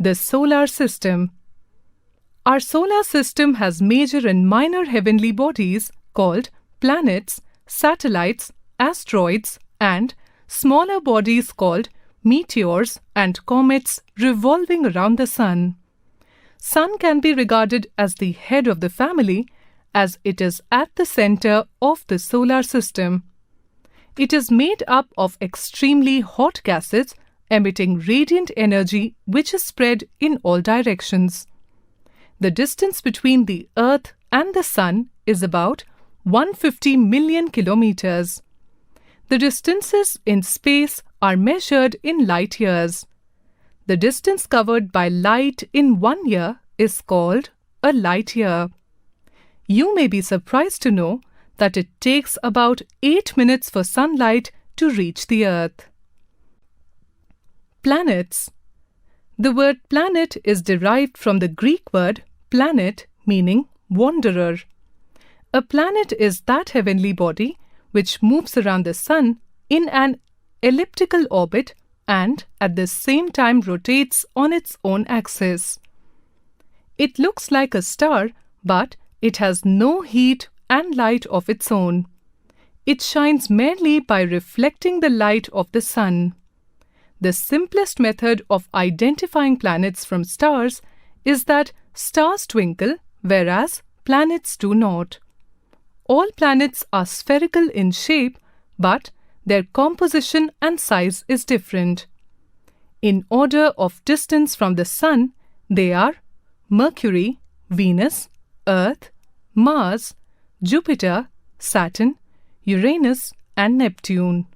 The solar system. Our solar system has major and minor heavenly bodies called planets, satellites, asteroids, and smaller bodies called meteors and comets revolving around the Sun. Sun can be regarded as the head of the family, as it is at the center of the solar system. It is made up of extremely hot gases emitting radiant energy which is spread in all directions. The distance between the Earth and the Sun is about 150 million kilometers. The distances in space are measured in light years. The distance covered by light in 1 year is called a light year. You may be surprised to know that it takes about 8 minutes for sunlight to reach the Earth. Planets. The word planet is derived from the Greek word planet, meaning wanderer. A planet is that heavenly body which moves around the Sun in an elliptical orbit and at the same time rotates on its own axis. It looks like a star, but it has no heat and light of its own. It shines merely by reflecting the light of the Sun. The simplest method of identifying planets from stars is that stars twinkle, whereas planets do not. All planets are spherical in shape, but their composition and size is different. In order of distance from the Sun, they are Mercury, Venus, Earth, Mars, Jupiter, Saturn, Uranus, and Neptune.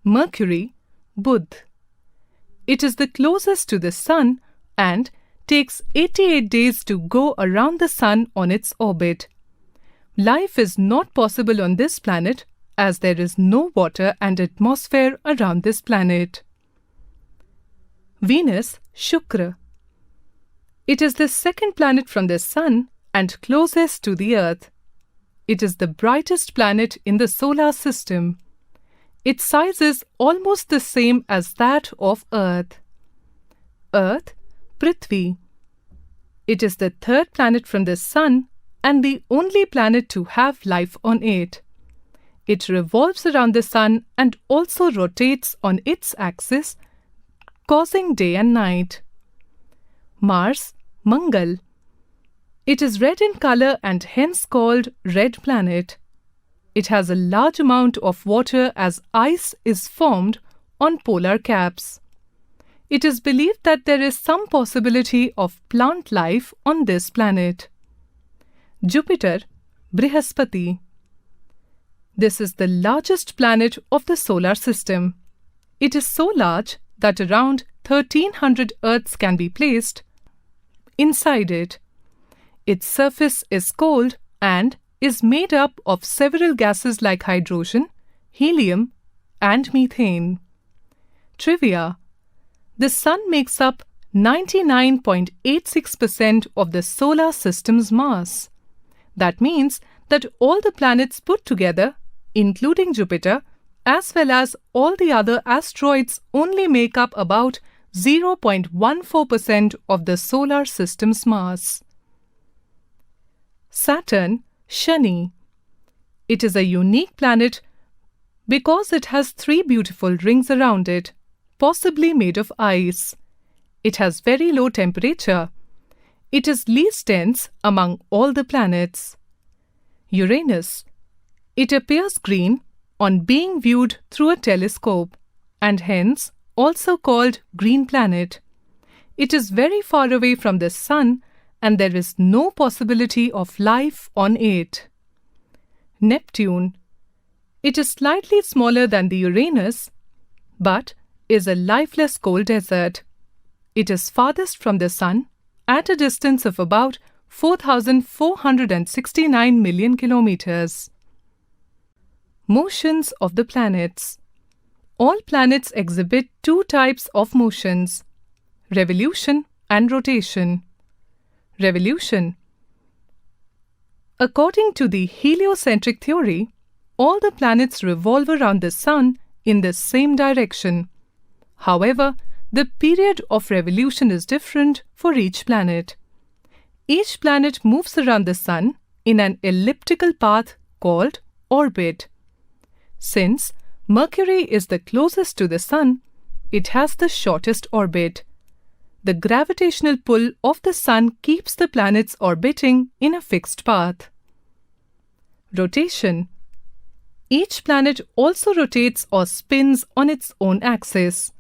Mercury, Budh. It is the closest to the Sun and takes 88 days to go around the Sun on its orbit. Life is not possible on this planet as there is no water and atmosphere around this planet. Venus, Shukra. It is the second planet from the Sun and closest to the Earth. It is the brightest planet in the solar system. Its size is almost the same as that of Earth. Earth, Prithvi. It is the third planet from the Sun and the only planet to have life on it. It revolves around the Sun and also rotates on its axis, causing day and night. Mars, Mangal. It is red in color and hence called Red Planet. It has a large amount of water as ice is formed on polar caps. It is believed that there is some possibility of plant life on this planet. Jupiter, Brihaspati. This is the largest planet of the solar system. It is so large that around 1,300 Earths can be placed inside it. Its surface is cold and is made up of several gases like hydrogen, helium, and methane. Trivia. The Sun makes up 99.86% of the solar system's mass. That means that all the planets put together, including Jupiter, as well as all the other asteroids, only make up about 0.14% of the solar system's mass. Saturn, Shani. It is a unique planet because it has 3 beautiful rings around it, possibly made of ice. It has very low temperature. It is least dense among all the planets. Uranus. It appears green on being viewed through a telescope and hence also called green planet. It is very far away from the Sun and there is no possibility of life on it. Neptune. It is slightly smaller than the Uranus, but is a lifeless cold desert. It is farthest from the Sun at a distance of about 4,469 million kilometers. Motions of the planets. All planets exhibit 2 types of motions: revolution and rotation. Revolution. According to the heliocentric theory, all the planets revolve around the Sun in the same direction. However, The period of revolution is different for each planet. Each planet moves around the Sun in an elliptical path called orbit. Since Mercury is the closest to the Sun, it has the shortest orbit. The gravitational pull of the Sun keeps the planets orbiting in a fixed path. Rotation. Each planet also rotates or spins on its own axis.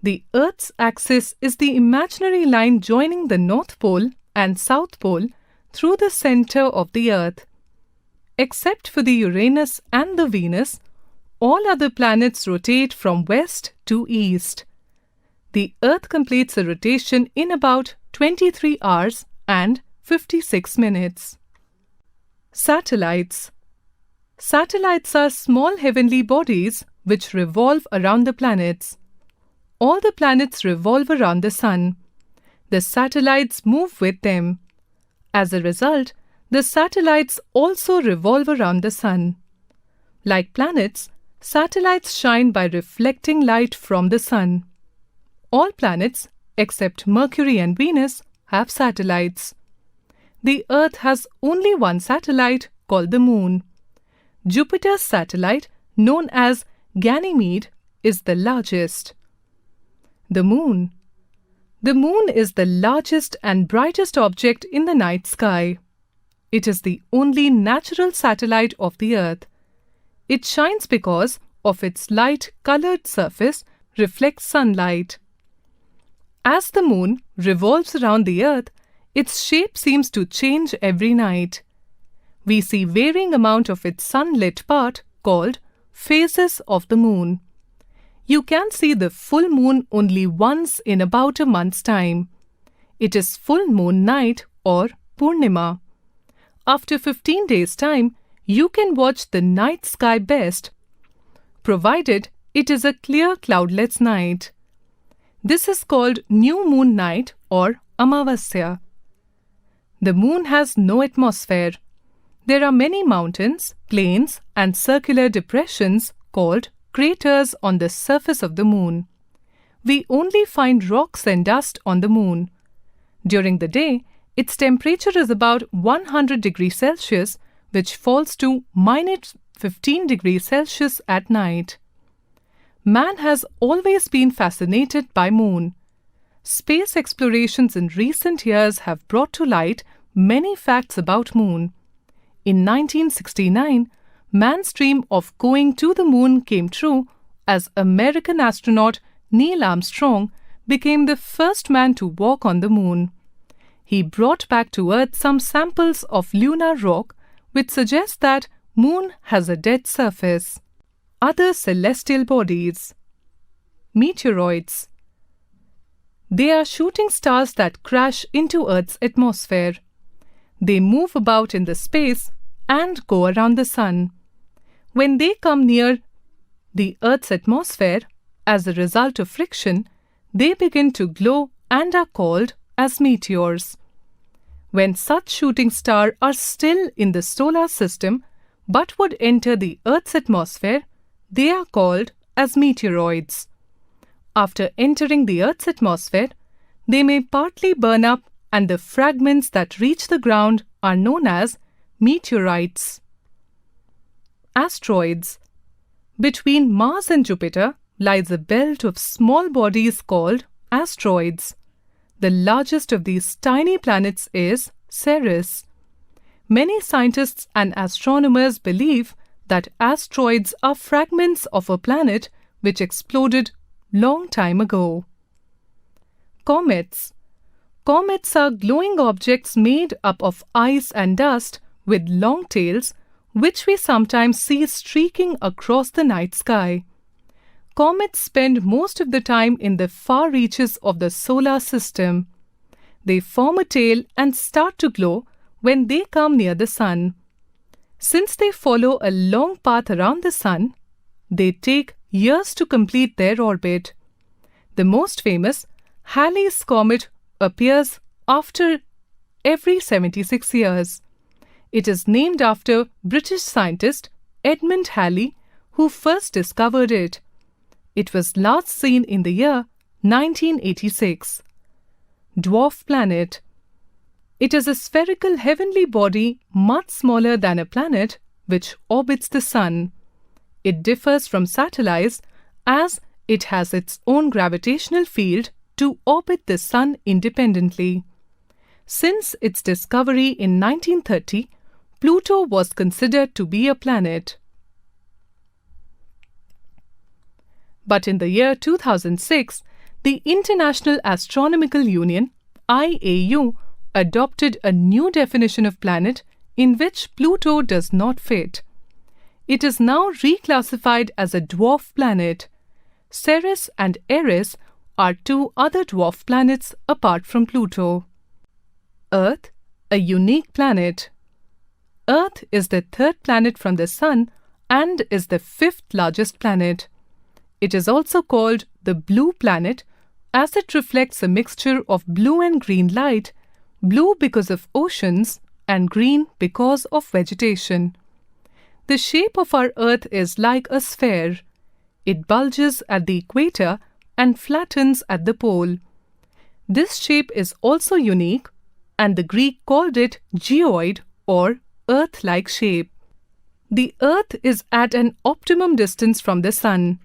The Earth's axis is the imaginary line joining the North Pole and South Pole through the center of the Earth. Except for the Uranus and the Venus, all other planets rotate from west to east. The Earth completes a rotation in about 23 hours and 56 minutes. Satellites. Satellites are small heavenly bodies which revolve around the planets. All the planets revolve around the Sun. The satellites move with them. As a result, the satellites also revolve around the Sun. Like planets, satellites shine by reflecting light from the Sun. All planets, except Mercury and Venus, have satellites. The Earth has only one satellite called the Moon. Jupiter's satellite, known as Ganymede, is the largest. The Moon. The Moon is the largest and brightest object in the night sky. It is the only natural satellite of the Earth. It shines because of its light-colored surface reflects sunlight. As the Moon revolves around the Earth, its shape seems to change every night. We see varying amount of its sunlit part called phases of the Moon. You can see the full moon only once in about a month's time. It is full moon night or Purnima. After 15 days' time, you can watch the night sky best, provided it is a clear cloudless night. This is called new moon night or Amavasya. The Moon has no atmosphere. There are many mountains, plains, and circular depressions called craters on the surface of the Moon. We only find rocks and dust on the Moon. During the day, its temperature is about 100 degrees Celsius, which falls to minus 15 degrees Celsius at night. Man has always been fascinated by Moon. Space explorations in recent years have brought to light many facts about Moon. In 1969, man's dream of going to the Moon came true as American astronaut Neil Armstrong became the first man to walk on the Moon. He brought back to Earth some samples of lunar rock which suggests that Moon has a dead surface. Other celestial bodies. Meteoroids. They are shooting stars that crash into Earth's atmosphere. They move about in the space and go around the Sun. When they come near the Earth's atmosphere, as a result of friction, they begin to glow and are called as meteors. When such shooting stars are still in the solar system but would enter the Earth's atmosphere, they are called as meteoroids. After entering the Earth's atmosphere, they may partly burn up and the fragments that reach the ground are known as meteorites. Asteroids. Between Mars and Jupiter lies a belt of small bodies called asteroids. The largest of these tiny planets is Ceres. Many scientists and astronomers believe that asteroids are fragments of a planet which exploded long time ago. Comets. Comets are glowing objects made up of ice and dust with long tails, which we sometimes see streaking across the night sky. Comets spend most of the time in the far reaches of the solar system. They form a tail and start to glow when they come near the Sun. Since they follow a long path around the Sun, they take years to complete their orbit. The most famous, Halley's Comet, appears after every 76 years. It is named after British scientist Edmund Halley, who first discovered it. It was last seen in the year 1986. Dwarf planet. It is a spherical heavenly body much smaller than a planet which orbits the Sun. It differs from satellites as it has its own gravitational field to orbit the Sun independently. Since its discovery in 1930, Pluto was considered to be a planet. But in the year 2006, the International Astronomical Union (IAU) adopted a new definition of planet in which Pluto does not fit. It is now reclassified as a dwarf planet. Ceres and Eris are two other dwarf planets apart from Pluto. Earth, a unique planet. Earth is the third planet from the Sun and is the fifth largest planet. It is also called the blue planet as it reflects a mixture of blue and green light, blue because of oceans and green because of vegetation. The shape of our Earth is like a sphere. It bulges at the equator and flattens at the pole. This shape is also unique, and the Greek called it geoid or Earth-like shape. The Earth is at an optimum distance from the Sun.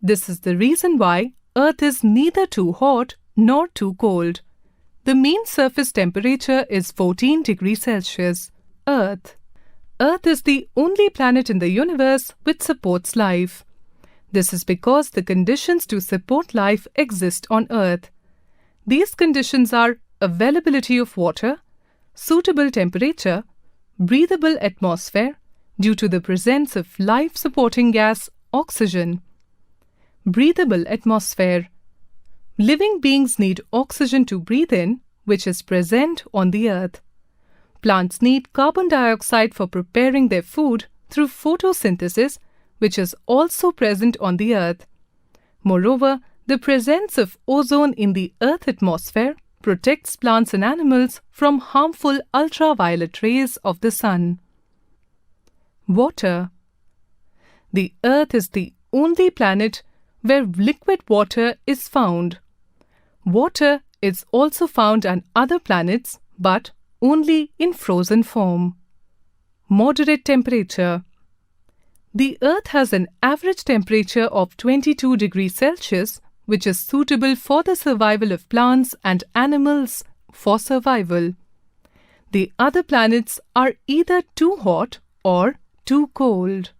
This is the reason why Earth is neither too hot nor too cold. The mean surface temperature is 14 degrees Celsius. Earth. Earth is the only planet in the universe which supports life. This is because the conditions to support life exist on Earth. These conditions are availability of water, suitable temperature, breathable atmosphere due to the presence of life-supporting gas, oxygen. Breathable atmosphere. Living beings need oxygen to breathe in, which is present on the Earth. Plants need carbon dioxide for preparing their food through photosynthesis, which is also present on the Earth. Moreover, the presence of ozone in the Earth atmosphere protects plants and animals from harmful ultraviolet rays of the Sun. Water. The Earth is the only planet where liquid water is found. Water is also found on other planets, but only in frozen form. Moderate temperature. The Earth has an average temperature of 22 degrees Celsius, which is suitable for the survival of plants and animals for survival. The other planets are either too hot or too cold.